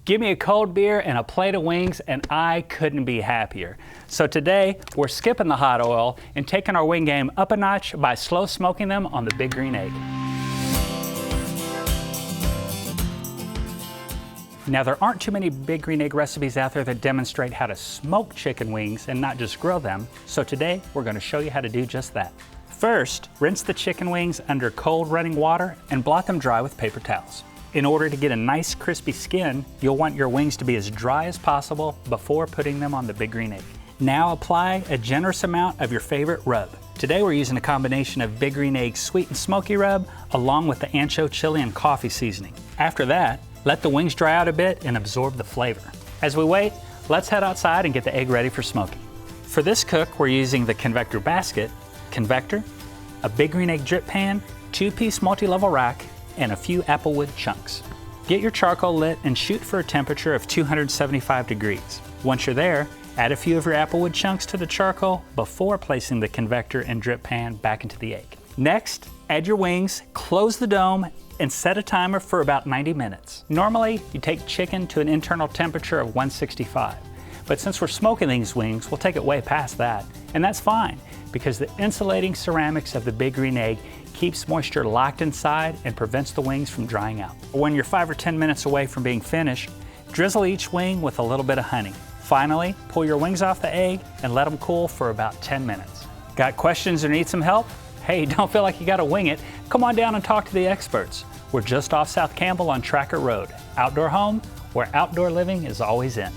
Give me a cold beer and a plate of wings and I couldn't be happier. So today, we're skipping the hot oil and taking our wing game up a notch by slow smoking them on the Big Green Egg. Now, there aren't too many Big Green Egg recipes out there that demonstrate how to smoke chicken wings and not just grill them. So today, we're going to show you how to do just that. First, rinse the chicken wings under cold running water and blot them dry with paper towels. In order to get a nice crispy skin, you'll want your wings to be as dry as possible before putting them on the Big Green Egg. Now apply a generous amount of your favorite rub. Today we're using a combination of Big Green Egg sweet and smoky rub along with the ancho chili and coffee seasoning. After that, let the wings dry out a bit and absorb the flavor. As we wait, let's head outside and get the egg ready for smoking. For this cook, we're using the convector basket, convector, a Big Green Egg drip pan, 2-piece multi-level rack, and a few applewood chunks. Get your charcoal lit and shoot for a temperature of 275 degrees. Once you're there, add a few of your applewood chunks to the charcoal before placing the convector and drip pan back into the egg. Next, add your wings, close the dome, and set a timer for about 90 minutes. Normally, you take chicken to an internal temperature of 165, but since we're smoking these wings, we'll take it way past that. And that's fine, because the insulating ceramics of the Big Green Egg keeps moisture locked inside and prevents the wings from drying out. When you're 5 or 10 minutes away from being finished, drizzle each wing with a little bit of honey. Finally, pull your wings off the egg and let them cool for about 10 minutes. Got questions or need some help? Hey, don't feel like you gotta wing it. Come on down and talk to the experts. We're just off South Campbell on Tracker Road. Outdoor home, where outdoor living is always in.